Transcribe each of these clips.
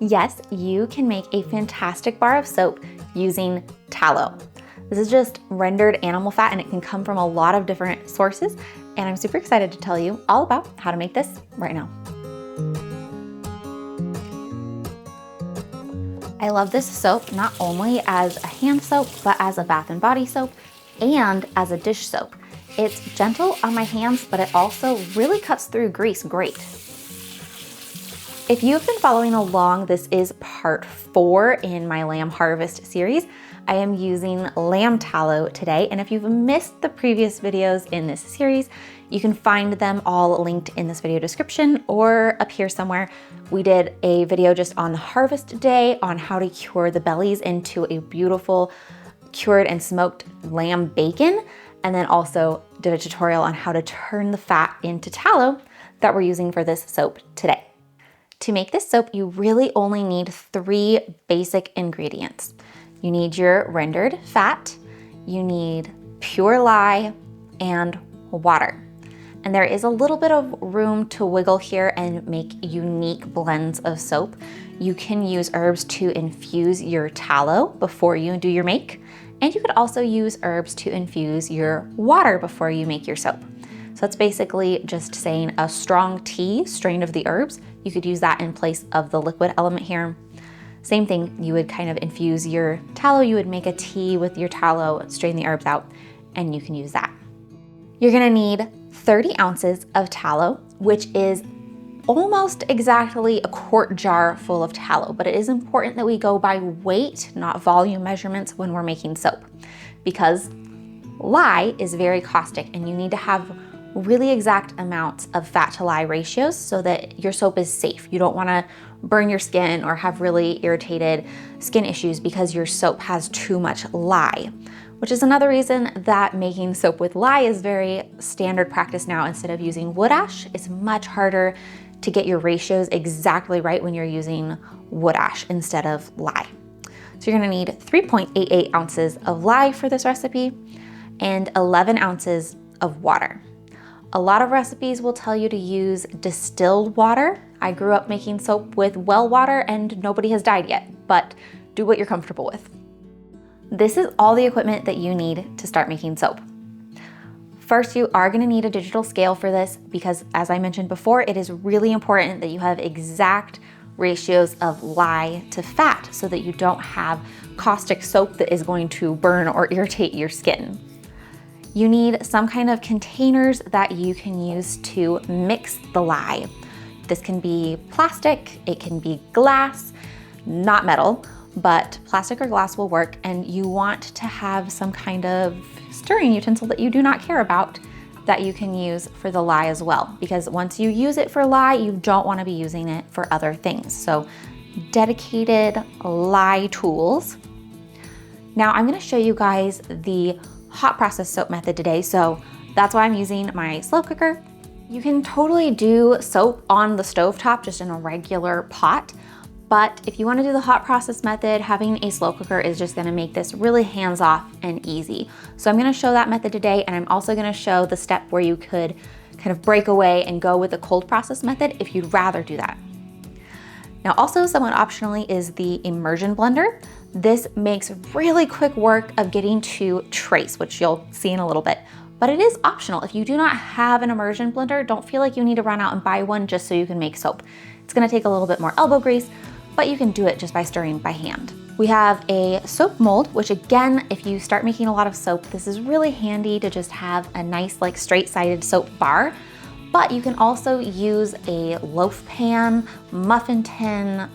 Yes, you can make a fantastic bar of soap using tallow. This is just rendered animal fat and it can come from a lot of different sources. And I'm super excited to tell you all about how to make this right now. I love this soap not only as a hand soap, but as a bath and body soap and as a dish soap. It's gentle on my hands, but it also really cuts through grease great. If you've been following along, this is part 4 in my lamb harvest series. I am using lamb tallow today, and if you've missed the previous videos in this series, you can find them all linked in this video description or up here somewhere. We did a video just on harvest day on how to cure the bellies into a beautiful cured and smoked lamb bacon, and then also did a tutorial on how to turn the fat into tallow that we're using for this soap today. To make this soap, you really only need 3 basic ingredients. You need your rendered fat, you need pure lye, and water. And there is a little bit of room to wiggle here and make unique blends of soap. You can use herbs to infuse your tallow before you do your make, and you could also use herbs to infuse your water before you make your soap. So that's basically just saying a strong tea strained of the herbs. You could use that in place of the liquid element here. Same thing, you would kind of infuse your tallow, you would make a tea with your tallow, strain the herbs out, and you can use that. You're gonna need 30 ounces of tallow, which is almost exactly a quart jar full of tallow, but it is important that we go by weight, not volume measurements when we're making soap, because lye is very caustic and you need to have really exact amounts of fat to lye ratios so that your soap is safe. You don't wanna burn your skin or have really irritated skin issues because your soap has too much lye, which is another reason that making soap with lye is very standard practice now. Instead of using wood ash, it's much harder to get your ratios exactly right when you're using wood ash instead of lye. So you're gonna need 3.88 ounces of lye for this recipe and 11 ounces of water. A lot of recipes will tell you to use distilled water. I grew up making soap with well water and nobody has died yet, but do what you're comfortable with. This is all the equipment that you need to start making soap. First, you are gonna need a digital scale for this because, as I mentioned before, it is really important that you have exact ratios of lye to fat so that you don't have caustic soap that is going to burn or irritate your skin. You need some kind of containers that you can use to mix the lye. This can be plastic, it can be glass, not metal, but plastic or glass will work, and you want to have some kind of stirring utensil that you do not care about that you can use for the lye as well, because once you use it for lye, you don't want to be using it for other things. So dedicated lye tools. Now I'm going to show you guys the hot process soap method today, so that's why I'm using my slow cooker. You can totally do soap on the stovetop, just in a regular pot, but if you want to do the hot process method, having a slow cooker is just going to make this really hands-off and easy. So I'm going to show that method today, and I'm also going to show the step where you could kind of break away and go with the cold process method if you'd rather do that. Now also, somewhat optionally, is the immersion blender. This makes really quick work of getting to trace, which you'll see in a little bit, but it is optional. If you do not have an immersion blender, don't feel like you need to run out and buy one just so you can make soap. It's gonna take a little bit more elbow grease, but you can do it just by stirring by hand. We have a soap mold, which again, if you start making a lot of soap, this is really handy to just have a nice like straight-sided soap bar. But you can also use a loaf pan, muffin tin,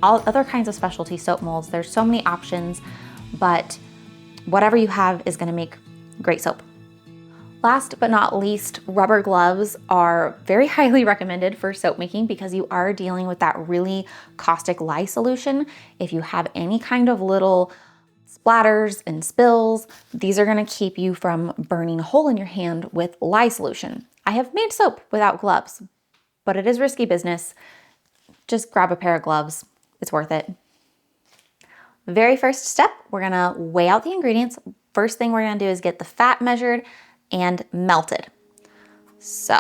all other kinds of specialty soap molds. There's so many options, but whatever you have is gonna make great soap. Last but not least, rubber gloves are very highly recommended for soap making because you are dealing with that really caustic lye solution. If you have any kind of little splatters and spills, these are gonna keep you from burning a hole in your hand with lye solution. I have made soap without gloves, but it is risky business. Just grab a pair of gloves, it's worth it. Very first step, we're gonna weigh out the ingredients. First thing we're gonna do is get the fat measured and melted. So,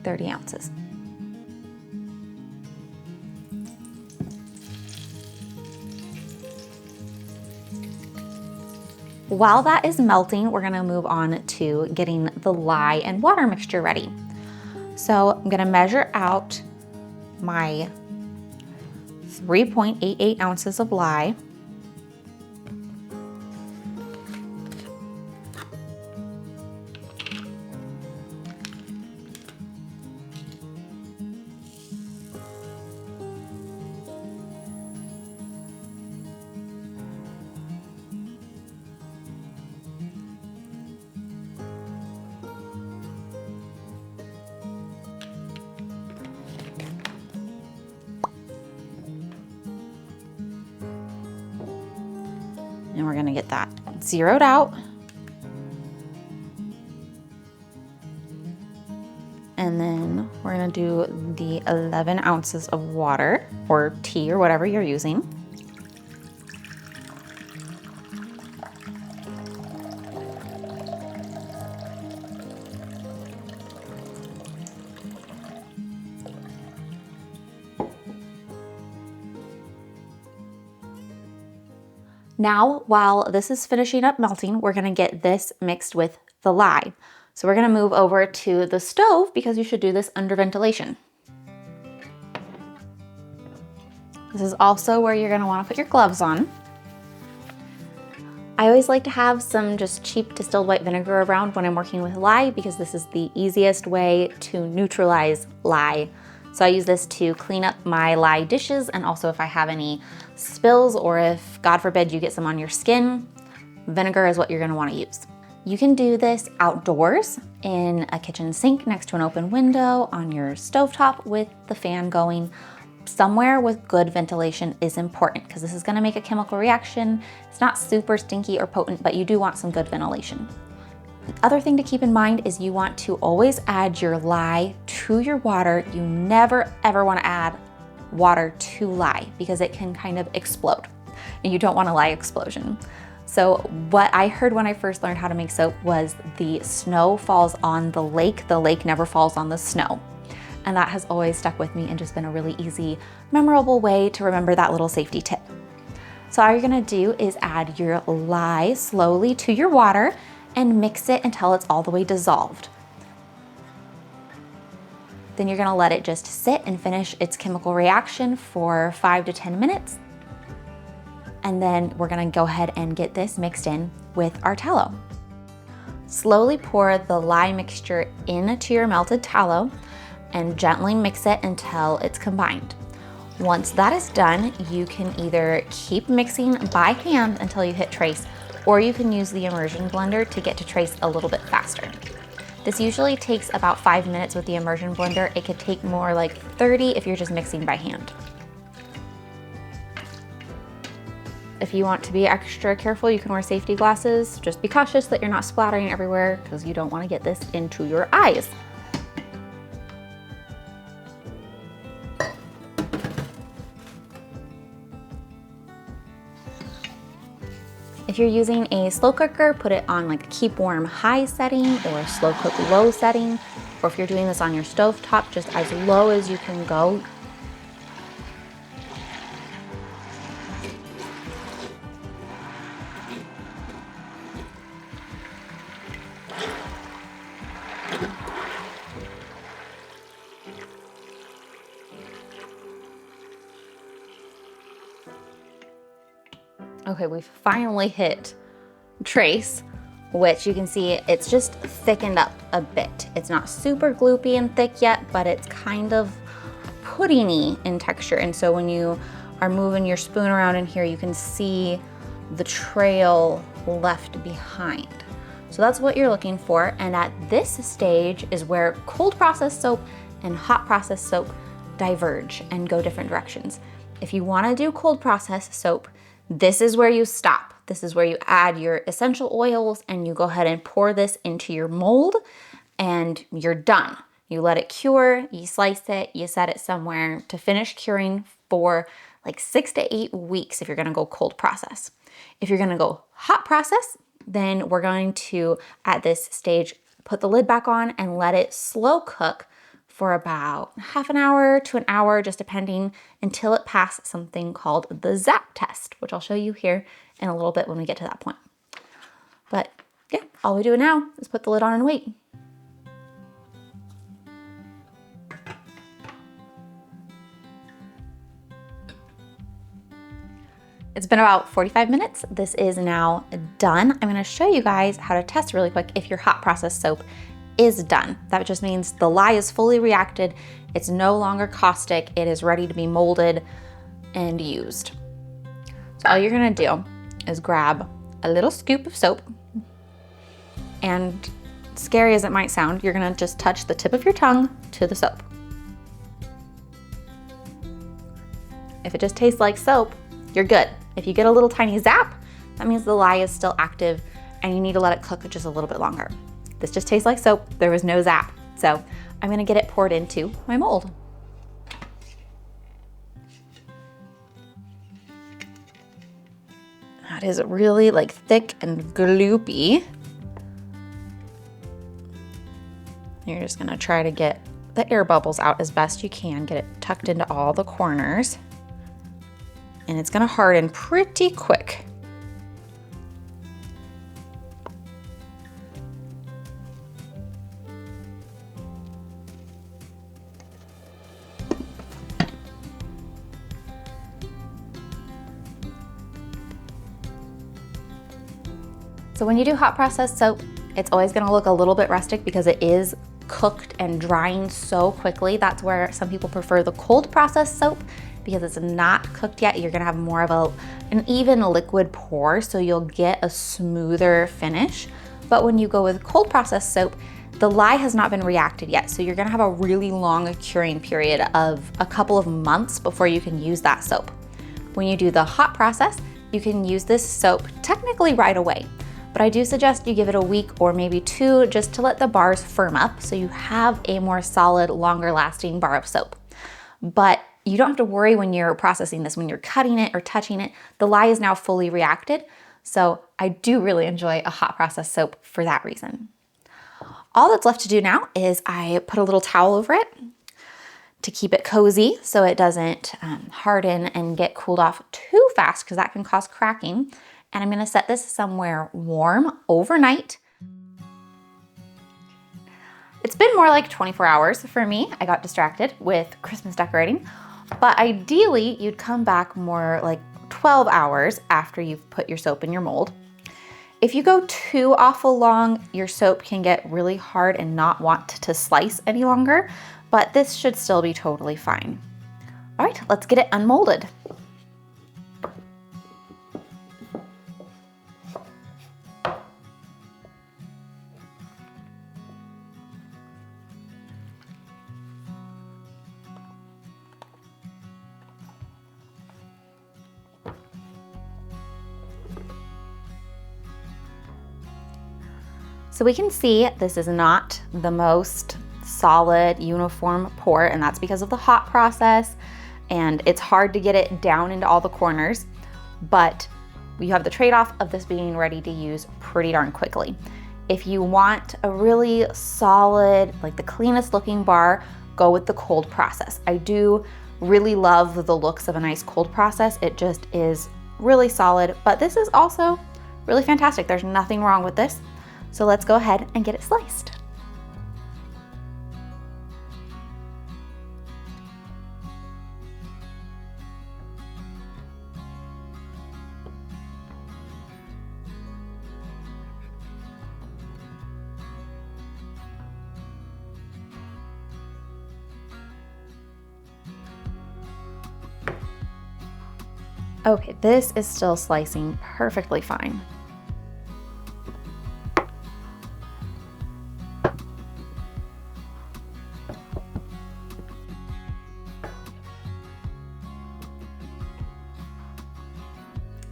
30 ounces. While that is melting, we're gonna move on to getting the lye and water mixture ready. So I'm gonna measure out my 3.88 ounces of lye. And we're gonna get that zeroed out. And then we're gonna do the 11 ounces of water or tea or whatever you're using. Now, while this is finishing up melting, we're gonna get this mixed with the lye. So we're gonna move over to the stove because you should do this under ventilation. This is also where you're gonna wanna put your gloves on. I always like to have some just cheap distilled white vinegar around when I'm working with lye because this is the easiest way to neutralize lye. So I use this to clean up my lye dishes, and also if I have any spills or if, God forbid, you get some on your skin, vinegar is what you're gonna wanna use. You can do this outdoors in a kitchen sink next to an open window, on your stovetop with the fan going. Somewhere with good ventilation is important because this is gonna make a chemical reaction. It's not super stinky or potent, but you do want some good ventilation. The other thing to keep in mind is you want to always add your lye to your water. You never ever want to add water to lye because it can kind of explode and you don't want a lye explosion. So what I heard when I first learned how to make soap was the snow falls on the lake never falls on the snow. And that has always stuck with me and just been a really easy, memorable way to remember that little safety tip. So all you're gonna do is add your lye slowly to your water and mix it until it's all the way dissolved. Then you're gonna let it just sit and finish its chemical reaction for 5 to 10 minutes. And then we're gonna go ahead and get this mixed in with our tallow. Slowly pour the lye mixture into your melted tallow and gently mix it until it's combined. Once that is done, you can either keep mixing by hand until you hit trace, or you can use the immersion blender to get to trace a little bit faster. This usually takes about 5 minutes with the immersion blender. It could take more like 30 if you're just mixing by hand. If you want to be extra careful, you can wear safety glasses. Just be cautious that you're not splattering everywhere because you don't want to get this into your eyes. If you're using a slow cooker, put it on like a keep warm high setting or slow cook low setting. Or if you're doing this on your stove top, just as low as you can go. Okay, we've finally hit trace, which you can see it's just thickened up a bit. It's not super gloopy and thick yet, but it's kind of puddingy in texture. And so when you are moving your spoon around in here, you can see the trail left behind. So that's what you're looking for. And at this stage is where cold processed soap and hot processed soap diverge and go different directions. If you wanna do cold processed soap, this is where you stop. This is where you add your essential oils and you go ahead and pour this into your mold and you're done. You let it cure, you slice it, you set it somewhere to finish curing for like 6 to 8 weeks if you're gonna go cold process. If you're gonna go hot process, then we're going to, at this stage, put the lid back on and let it slow cook for about half an hour to an hour, just depending, until it passes something called the Zap Test, which I'll show you here in a little bit when we get to that point. But yeah, all we do now is put the lid on and wait. It's been about 45 minutes. This is now done. I'm gonna show you guys how to test really quick if your hot process soap is done. That just means the lye is fully reacted. It's no longer caustic. It is ready to be molded and used. So all you're gonna do is grab a little scoop of soap, and scary as it might sound, you're gonna just touch the tip of your tongue to the soap. If it just tastes like soap, you're good. If you get a little tiny zap, that means the lye is still active and you need to let it cook just a little bit longer. This just tastes like soap. There was no zap. So I'm gonna get it poured into my mold. That is really like thick and gloopy. You're just gonna try to get the air bubbles out as best you can, get it tucked into all the corners. And it's gonna harden pretty quick. So when you do hot process soap, it's always gonna look a little bit rustic because it is cooked and drying so quickly. That's where some people prefer the cold process soap, because it's not cooked yet. You're gonna have more of an even liquid pour, so you'll get a smoother finish. But when you go with cold process soap, the lye has not been reacted yet, so you're gonna have a really long curing period of a couple of months before you can use that soap. When you do the hot process, you can use this soap technically right away, but I do suggest you give it a week or maybe 2 just to let the bars firm up so you have a more solid, longer lasting bar of soap. But you don't have to worry when you're processing this, when you're cutting it or touching it. The lye is now fully reacted, so I do really enjoy a hot process soap for that reason. All that's left to do now is I put a little towel over it to keep it cozy so it doesn't harden and get cooled off too fast, because that can cause cracking. And I'm gonna set this somewhere warm overnight. It's been more like 24 hours for me. I got distracted with Christmas decorating, but ideally you'd come back more like 12 hours after you've put your soap in your mold. If you go too awful long, your soap can get really hard and not want to slice any longer, but this should still be totally fine. All right, let's get it unmolded. So we can see this is not the most solid, uniform pour, and that's because of the hot process, and it's hard to get it down into all the corners, but you have the trade-off of this being ready to use pretty darn quickly. If you want a really solid, like the cleanest looking bar, go with the cold process. I do really love the looks of a nice cold process. It just is really solid, but this is also really fantastic. There's nothing wrong with this. So let's go ahead and get it sliced. Okay, this is still slicing perfectly fine.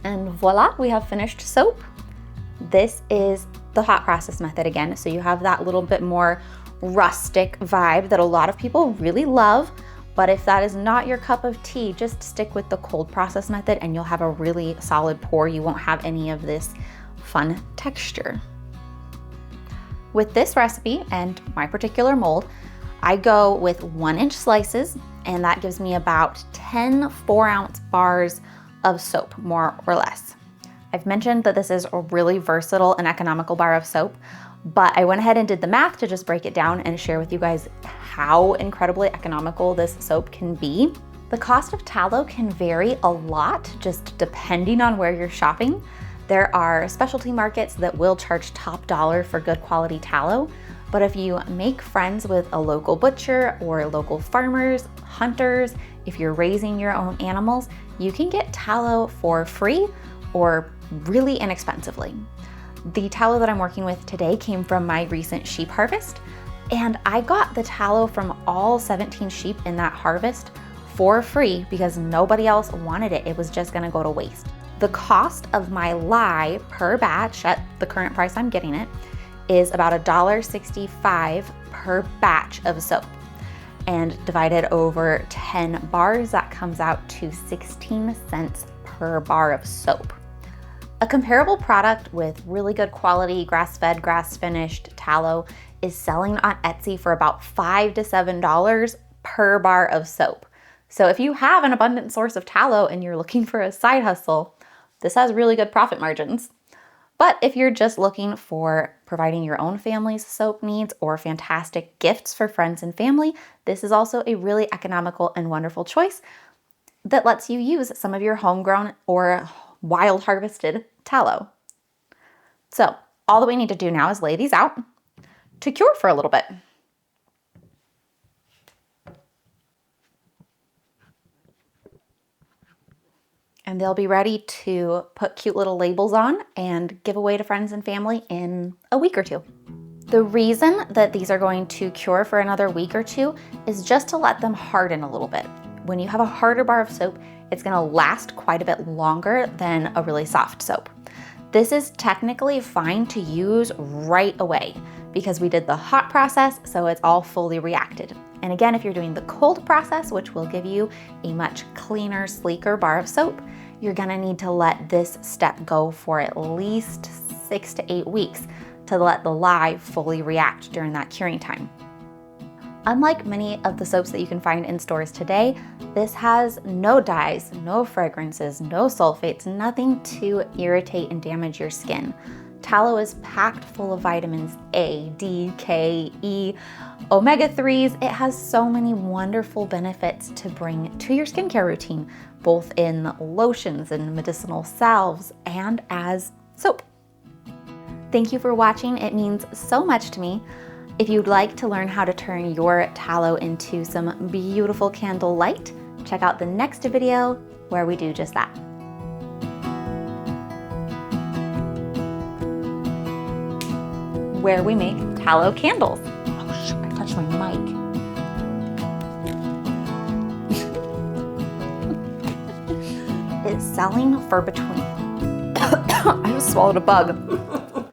And voila, we have finished soap. This is the hot process method again, so you have that little bit more rustic vibe that a lot of people really love. But if that is not your cup of tea, just stick with the cold process method and you'll have a really solid pour. You won't have any of this fun texture. With this recipe and my particular mold, I go with 1-inch slices, and that gives me about 10 4-ounce bars of soap, more or less. I've mentioned that this is a really versatile and economical bar of soap, but I went ahead and did the math to just break it down and share with you guys how incredibly economical this soap can be. The cost of tallow can vary a lot just depending on where you're shopping. There are specialty markets that will charge top dollar for good quality tallow, but if you make friends with a local butcher or local farmers, hunters, if you're raising your own animals, you can get tallow for free or really inexpensively. The tallow that I'm working with today came from my recent sheep harvest, and I got the tallow from all 17 sheep in that harvest for free because nobody else wanted it. It was just gonna go to waste. The cost of my lye per batch at the current price I'm getting it is about $1.65 per batch of soap. And divided over 10 bars, that comes out to 16 cents per bar of soap. A comparable product with really good quality grass-fed, grass-finished tallow is selling on Etsy for about $5 to $7 per bar of soap. So if you have an abundant source of tallow and you're looking for a side hustle, this has really good profit margins. But if you're just looking for providing your own family's soap needs or fantastic gifts for friends and family, this is also a really economical and wonderful choice that lets you use some of your homegrown or wild harvested tallow. So all that we need to do now is lay these out to cure for a little bit. And they'll be ready to put cute little labels on and give away to friends and family in a week or two. The reason that these are going to cure for another week or two is just to let them harden a little bit. When you have a harder bar of soap, it's gonna last quite a bit longer than a really soft soap. This is technically fine to use right away because we did the hot process, so it's all fully reacted. And again, if you're doing the cold process, which will give you a much cleaner, sleeker bar of soap, you're gonna need to let this step go for at least 6 to 8 weeks to let the lye fully react during that curing time. Unlike many of the soaps that you can find in stores today, this has no dyes, no fragrances, no sulfates, nothing to irritate and damage your skin. Tallow is packed full of vitamins A, D, K, E, omega-3s. It has so many wonderful benefits to bring to your skincare routine, both in lotions and medicinal salves and as soap. Thank you for watching. It means so much to me. If you'd like to learn how to turn your tallow into some beautiful candle light, check out the next video where we do just that. Where we make tallow candles. Oh shoot, I touched my mic. It's selling for between, I just swallowed a bug.